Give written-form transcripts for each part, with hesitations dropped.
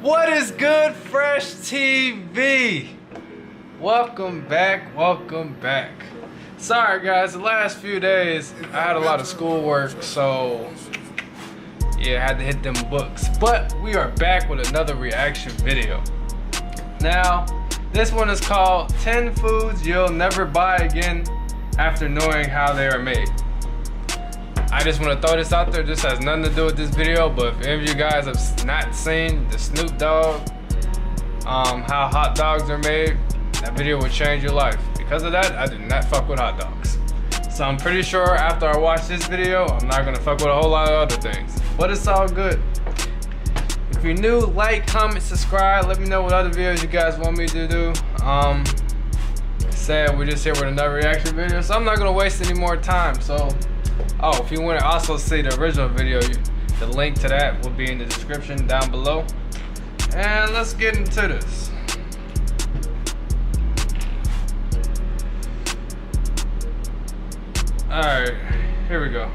What is good, Fresh TV? Welcome back, welcome back. Sorry guys, the last few days I had a lot of schoolwork, so yeah, I had to hit them books. But we are back with another reaction video. Now, this one is called 10 Foods You'll Never Buy Again After Knowing How They Are Made. I just want to throw this out there. This has nothing to do with this video, but if any of you guys have not seen the Snoop Dogg, how hot dogs are made, that video would change your life. Because of that, I do not fuck with hot dogs. So I'm pretty sure after I watch this video, I'm not gonna fuck with a whole lot of other things. But it's all good. If you're new, like, comment, subscribe. Let me know what other videos you guys want me to do. We're just here with another reaction video, so I'm not gonna waste any more time. So, oh, if you want to also see the original video, the link to that will be in the description down below. And let's get into this. Alright, here we go.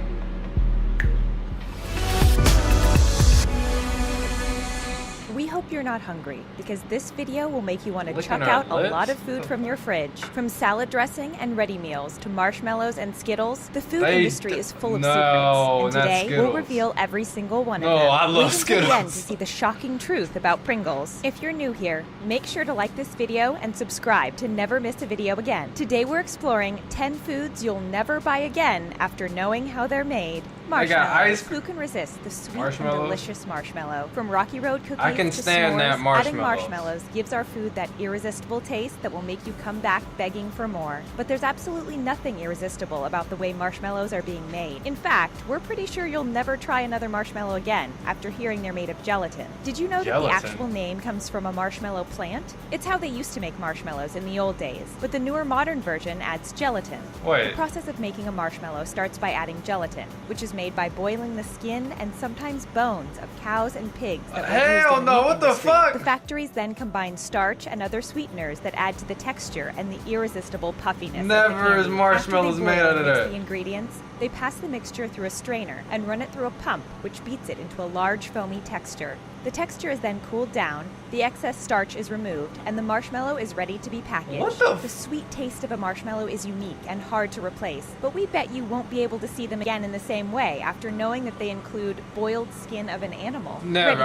We hope you're not hungry, because this video will make you want to chuck out a lot of food from your fridge. From salad dressing and ready meals to marshmallows and Skittles, the food industry is full of secrets. And today, we'll reveal every single one of them. I love Skittles. Again to see the shocking truth about Pringles. If you're new here, make sure to like this video and subscribe to never miss a video again. Today, we're exploring 10 foods you'll never buy again after knowing how they're made. Marshmallows. Who can resist the sweet and delicious marshmallow? From Rocky Road cookies I can to stand s'mores, that marshmallow. Adding marshmallows gives our food that irresistible taste that will make you come back begging for more. But there's absolutely nothing irresistible about the way marshmallows are being made. In fact, we're pretty sure you'll never try another marshmallow again after hearing they're made of gelatin. Did you know that the actual name comes from a marshmallow plant? It's how they used to make marshmallows in the old days, but the newer modern version adds gelatin. Wait. The process of making a marshmallow starts by adding gelatin, which is made by boiling the skin and sometimes bones of cows and pigs that hell no, what the fuck? The factories then combine starch and other sweeteners that add to the texture and the irresistible puffiness. Never is marshmallows made out of that. The ingredients, they pass the mixture through a strainer and run it through a pump, which beats it into a large foamy texture. The texture is then cooled down, the excess starch is removed, and the marshmallow is ready to be packaged. What the sweet taste of a marshmallow is unique and hard to replace, but we bet you won't be able to see them again in the same way after knowing that they include boiled skin of an animal. Never.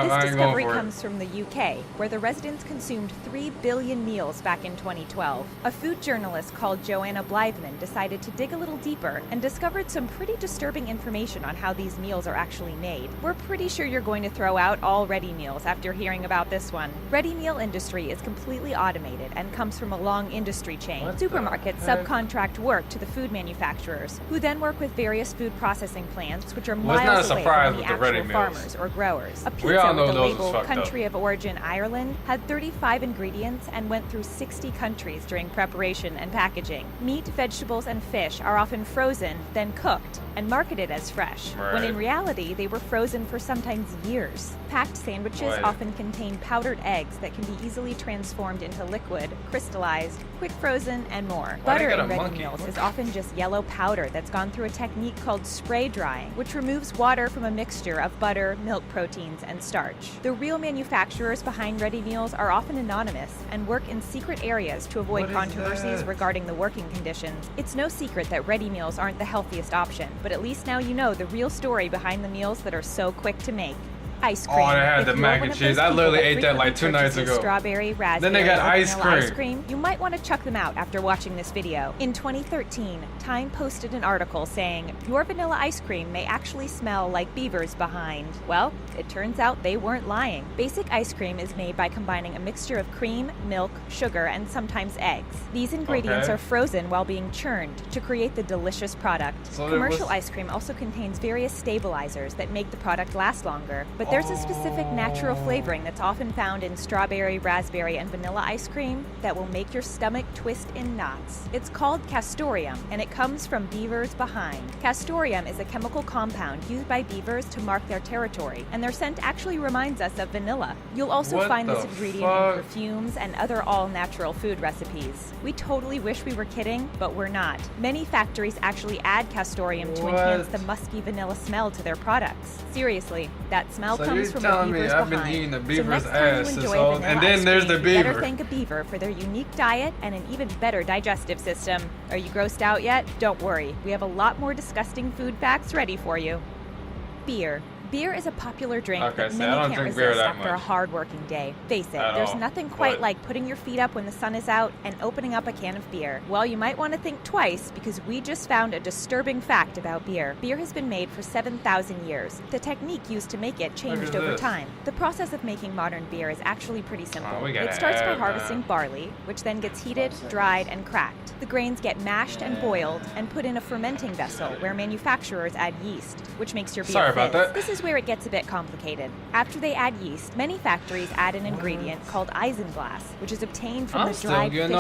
This discovery comes from the UK, where the residents consumed 3 billion meals back in 2012. A food journalist called Joanna Blythman decided to dig a little deeper and discovered some pretty disturbing information on how these meals are actually made. We're pretty sure you're going to throw out all ready meals after hearing about this one. Ready meal industry is completely automated and comes from a long industry chain. Supermarkets subcontract work to the food manufacturers, who then work with various food processing plants, which are miles away from the actual farmers or growers. A pizza with the label Country of Origin Ireland had 35 ingredients and went through 60 countries during preparation and packaging. Meat, vegetables, and fish are often frozen, then cooked, and marketed as fresh, when in reality they were frozen for sometimes years. Packed sandwiches often contain powdered eggs that can be easily transformed into liquid, crystallized, quick frozen, and more. Butter in ready meals is often just yellow powder that's gone through a technique called spray drying, which removes water from a mixture of butter, milk proteins, and starch. The real manufacturers behind ready meals are often anonymous and work in secret areas to avoid controversies regarding the working conditions. It's no secret that ready meals aren't the healthiest option, but at least now you know the real story behind the meals that are so quick to make. Ice cream. Oh, they had the mac and cheese. I literally ate that like 2 nights ago. Strawberry, raspberry, then they got ice cream. You might want to chuck them out after watching this video. In 2013, Time posted an article saying, "Your vanilla ice cream may actually smell like beavers behind." Well, it turns out they weren't lying. Basic ice cream is made by combining a mixture of cream, milk, sugar, and sometimes eggs. These ingredients are frozen while being churned to create the delicious product. So commercial ice cream also contains various stabilizers that make the product last longer, but there's a specific natural flavoring that's often found in strawberry, raspberry, and vanilla ice cream that will make your stomach twist in knots. It's called castoreum, and it comes from beavers behind. Castoreum is a chemical compound used by beavers to mark their territory, and their scent actually reminds us of vanilla. You'll also find this ingredient in perfumes and other all-natural food recipes. We totally wish we were kidding, but we're not. Many factories actually add Castoreum to enhance the musky vanilla smell to their products. Seriously, that smell comes from the beavers I've behind. been eating the beaver's so next time ass you this enjoy whole, vanilla and then ice there's cream, the you better beaver. thank a beaver for their unique diet and an even better digestive system. Are you grossed out yet? Don't worry, we have a lot more disgusting food facts ready for you. Beer. Beer is a popular drink that many can't resist after a hard-working day. Face it, there's nothing quite like putting your feet up when the sun is out and opening up a can of beer. Well, you might want to think twice because we just found a disturbing fact about beer. Beer has been made for 7,000 years. The technique used to make it changed over time. The process of making modern beer is actually pretty simple. It starts by harvesting barley, which then gets heated, dried, and cracked. The grains get mashed and boiled and put in a fermenting vessel where manufacturers add yeast, which makes your beer fizz. This is where it gets a bit complicated. After they add yeast, many factories add an ingredient called isinglass, which is obtained from the dried fish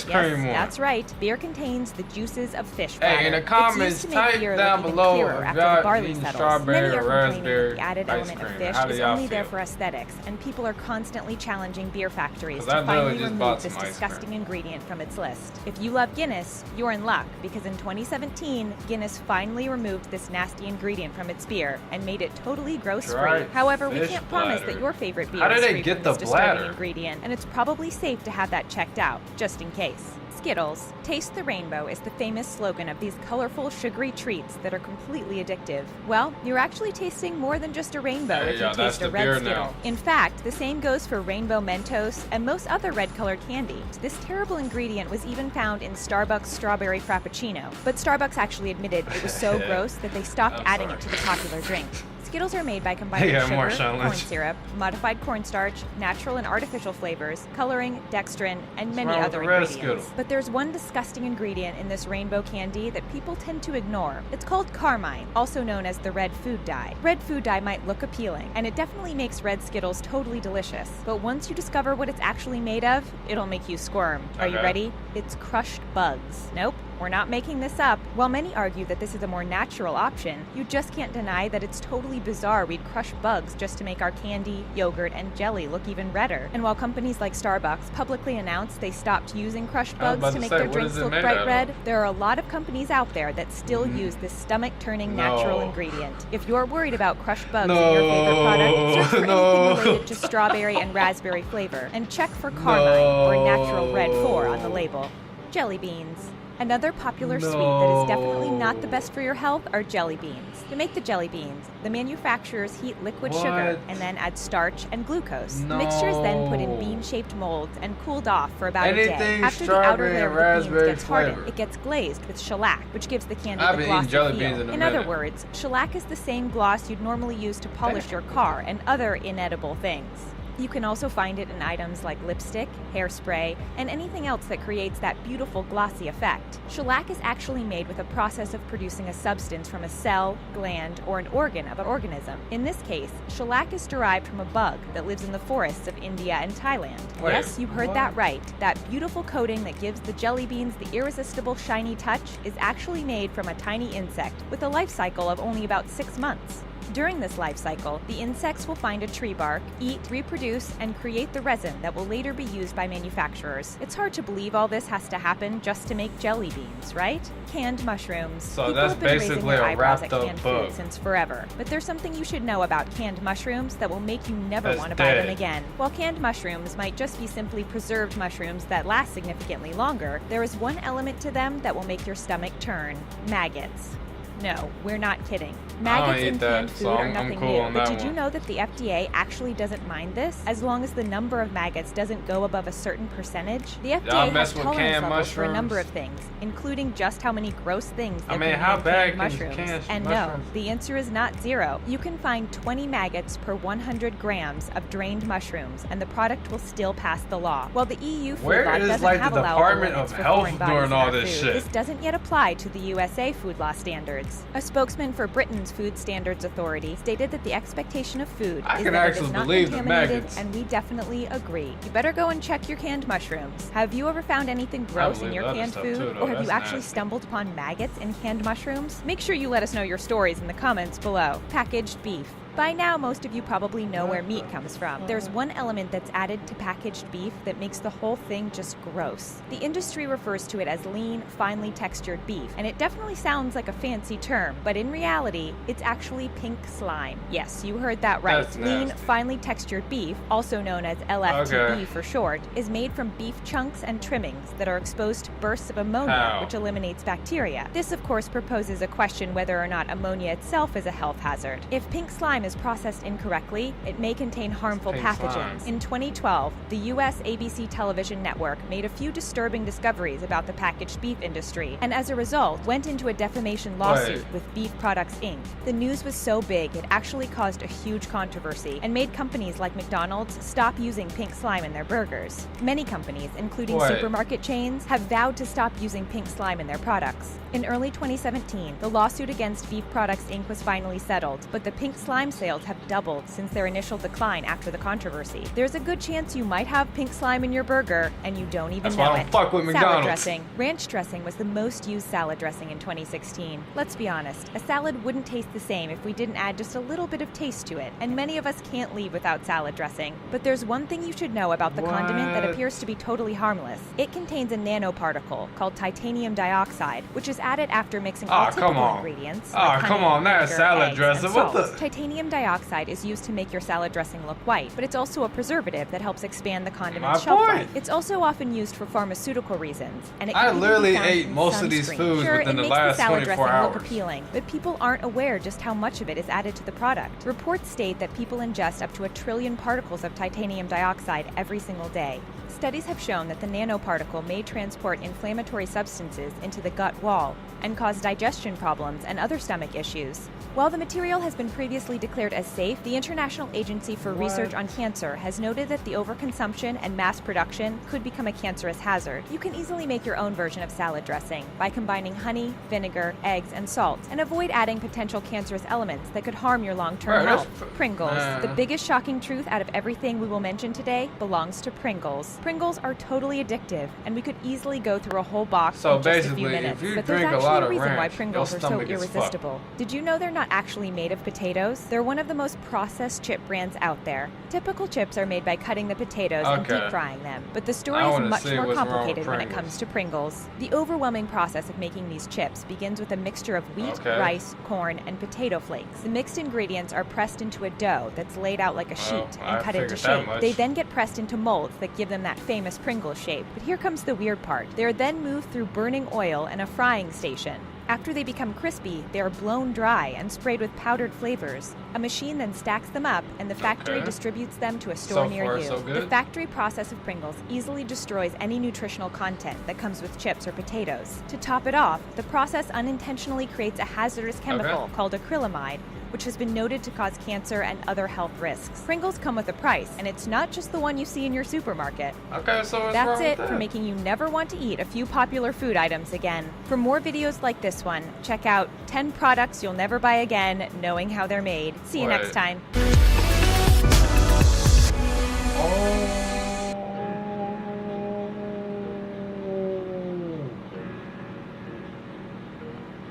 bladder. Yes, that's right. Beer contains the juices of fish bladder. Hey, in the comments, type down below if y'all eating strawberry or raspberry the added ice element cream. of fish How do is y'all only there feel? for aesthetics, and people are constantly challenging beer factories to I finally just bought remove this some ice disgusting cream. ingredient from its list. If you love Guinness, you're in luck, because in 2017, Guinness finally removed this nasty ingredient from its beer and made it totally gross-free. However, we can't promise that your favorite beer is free from this disturbing ingredient, and it's probably safe to have that checked out, just in case. Skittles. Taste the rainbow is the famous slogan of these colorful, sugary treats that are completely addictive. Well, you're actually tasting more than just a rainbow if you taste a red Skittle. In fact, the same goes for Rainbow Mentos and most other red-colored candy. This terrible ingredient was even found in Starbucks Strawberry Frappuccino, but Starbucks actually admitted it was so gross that they stopped adding it to the popular drink. Skittles are made by combining sugar, corn syrup, modified cornstarch, natural and artificial flavors, coloring, dextrin, and many other ingredients. But there's one disgusting ingredient in this rainbow candy that people tend to ignore. It's called carmine, also known as the red food dye. Red food dye might look appealing, and it definitely makes red Skittles totally delicious. But once you discover what it's actually made of, it'll make you squirm. Are you ready? It's crushed bugs. Nope. We're not making this up. While many argue that this is a more natural option, you just can't deny that it's totally bizarre we'd crush bugs just to make our candy, yogurt, and jelly look even redder. And while companies like Starbucks publicly announced they stopped using crushed bugs to make their drinks look bright red, there are a lot of companies out there that still use this stomach-turning natural ingredient. If you're worried about crushed bugs in your favorite product, search for anything related to strawberry and raspberry flavor, and check for carmine or natural red 4 on the label. Jelly beans. Another popular sweet that is definitely not the best for your health are jelly beans. To make the jelly beans, the manufacturers heat liquid sugar and then add starch and glucose. The mixture is then put in bean-shaped molds and cooled off for about a day. After the outer layer of the beans gets hardened, it gets glazed with shellac, which gives the candy the glossy feel. In other words, shellac is the same gloss you'd normally use to polish your car and other inedible things. You can also find it in items like lipstick, hairspray, and anything else that creates that beautiful glossy effect. Shellac is actually made with a process of producing a substance from a cell, gland, or an organ of an organism. In this case, shellac is derived from a bug that lives in the forests of India and Thailand. Yes, you heard that right. That beautiful coating that gives the jelly beans the irresistible shiny touch is actually made from a tiny insect with a life cycle of only about 6 months. During this life cycle, the insects will find a tree bark, eat, reproduce, and create the resin that will later be used by manufacturers. It's hard to believe all this has to happen just to make jelly beans, right? Canned mushrooms. So that's basically a wrapped up bug since forever. But there's something you should know about canned mushrooms that will make you never want to buy them again. While canned mushrooms might just be simply preserved mushrooms that last significantly longer, there is one element to them that will make your stomach turn: maggots. No, we're not kidding. Maggots in canned food are nothing new, but did you know that the FDA actually doesn't mind this as long as the number of maggots doesn't go above a certain percentage? The FDA has tolerance levels for a number of things, including just how many gross things there can be in canned mushrooms. And no, the answer is not 0. You can find 20 maggots per 100 grams of drained mushrooms, and the product will still pass the law. While the EU food law doesn't have allowable limits for foreign bodies in our food, this doesn't yet apply to the USA food law standards. trimmings. A spokesman for Britain's Food Standards Authority stated that the expectation of food I is can that it actually is not believe the contaminated, maggots. and we definitely agree. You better go and check your canned mushrooms. Have you ever found anything gross in believe your the other canned stuff food? too, though. Or have you That's actually nasty. stumbled upon maggots in canned mushrooms? Make sure you let us know your stories in the comments below. Packaged beef. By now, most of you probably know where meat comes from. There's one element that's added to packaged beef that makes the whole thing just gross. The industry refers to it as lean, finely textured beef, and it definitely sounds like a fancy term, but in reality, it's actually pink slime. Yes, you heard that right. That's Lean, nasty. finely textured beef, also known as LFTB Okay. for short, is made from beef chunks and trimmings that are exposed to bursts of ammonia, How? which eliminates bacteria. This, of course, proposes a question whether or not ammonia itself is a health hazard. If pink slime is processed incorrectly, it may contain harmful Pink pathogens. slime. In 2012, the U.S. ABC television network made a few disturbing discoveries about the packaged beef industry, and as a result, went into a defamation lawsuit with Beef Products Inc. The news was so big, it actually caused a huge controversy and made companies like McDonald's stop using pink slime in their burgers. Many companies, including Wait. supermarket chains, have vowed to stop using pink slime in their products. In early 2017, the lawsuit against Beef Products Inc. was finally settled, but the pink slime sales have doubled since their initial decline after the controversy. There's a good chance you might have pink slime in your burger and you don't even That's know why I it. don't fuck with Salad McDonald's. dressing. Ranch dressing was the most used salad dressing in 2016. Let's be honest, a salad wouldn't taste the same if we didn't add just a little bit of taste to it, and many of us can't leave without salad dressing. But there's one thing you should know about the condiment that What? appears to be totally harmless. It contains a nanoparticle called titanium dioxide, which is added after mixing all Aw, typical come on. ingredients. Aw, like come honey, on, that is vinegar, salad eggs, dressing. and What salt. the- Titanium dioxide is used to make your salad dressing look white, but it's also a preservative that helps expand the condiment's My shelf point. life. It's also often used for pharmaceutical reasons, and it I can even be literally found ate in most of these sunscreen. foods Sure, within it the makes last the salad 24 dressing hours. look appealing, but people aren't aware just how much of it is added to the product. Reports state that people ingest up to 1 trillion particles of titanium dioxide every single day. Studies have shown that the nanoparticle may transport inflammatory substances into the gut wall and cause digestion problems and other stomach issues. While the material has been previously declared as safe, the International Agency for Research on Cancer has noted that the overconsumption and mass production could become a cancerous hazard. You can easily make your own version of salad dressing by combining honey, vinegar, eggs, and salt, and avoid adding potential cancerous elements that could harm your long-term Bro, health. that's- Pringles. Nah. The biggest shocking truth out of everything we will mention today belongs to Pringles. Pringles are totally addictive, and we could easily go through a whole box So in just a basically, few if minutes. you But there's drink a actually lot a of reason why ranch, Pringles your are so stomach is irresistible. Did you know they're not actually made of potatoes? They're one of the most processed chip brands out there. Typical chips are made by cutting the potatoes and Okay. deep frying them, but the story I is wanna much see more what's wrong with complicated when it Pringles. comes to Pringles. The overwhelming process of making these chips begins with a mixture of wheat, Okay. rice, corn, and potato flakes. The mixed ingredients are pressed into a dough that's laid out like a sheet I and cut into figured that shape. much. They then get pressed into molds that give them that famous Pringles shape. But here comes the weird part. They are then moved through burning oil and a frying station. After they become crispy, they are blown dry and sprayed with powdered flavors. A machine then stacks them up, and the factory Okay. distributes them to a store So near far, you. so The good. factory process of Pringles easily destroys any nutritional content that comes with chips or potatoes. To top it off, the process unintentionally creates a hazardous chemical called acrylamide, which has been noted to cause cancer and other health risks. Pringles come with a price, and it's not just the one you see in your supermarket. Okay, so what's That's wrong it with for that? making you never want to eat a few popular food items again. For more videos like this one, check out 10 products you'll never buy again, knowing how they're made. See you next Wait. time.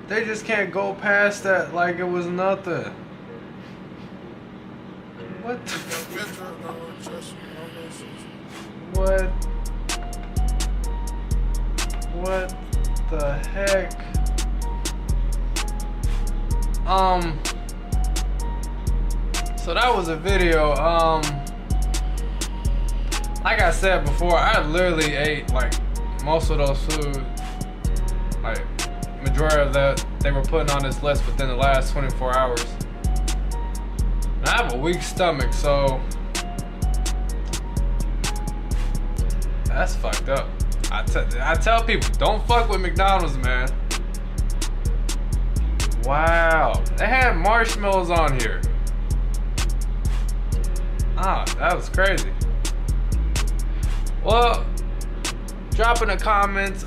They just can't go past that like it was nothing. What the What? What the heck? So that was a video. Like I said before, I literally ate like most of those food, like majority of that they were putting on this list within the last 24 hours. And I have a weak stomach, so that's fucked up. I tell people, don't fuck with McDonald's, man. Wow, they had marshmallows on here. Ah, that was crazy. Well, drop in the comments,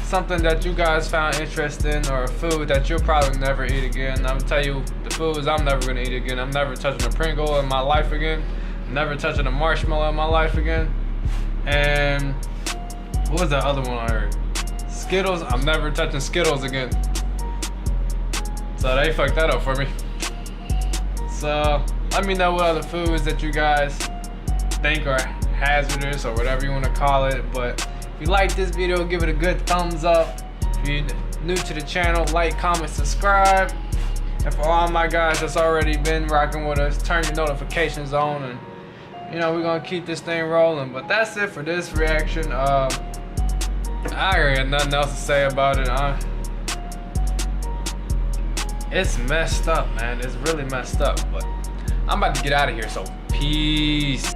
something that you guys found interesting, or a food that you'll probably never eat again. I'm gonna tell you the foods I'm never gonna eat again. I'm never touching a Pringle in my life again. Never touching a Marshmallow in my life again. And what was the other one I heard? Skittles. I'm never touching Skittles again. So they fucked that up for me. So let me know what other foods that you guys think are hazardous or whatever you want to call it. But if you like this video, give it a good thumbs up. If you're new to the channel, like, comment, subscribe. And for all my guys that's already been rocking with us, turn your notifications on, and you know, we're gonna keep this thing rolling. But that's it for this reaction. I ain't got nothing else to say about it. It's messed up, man. It's really messed up. But I'm about to get out of here, so peace.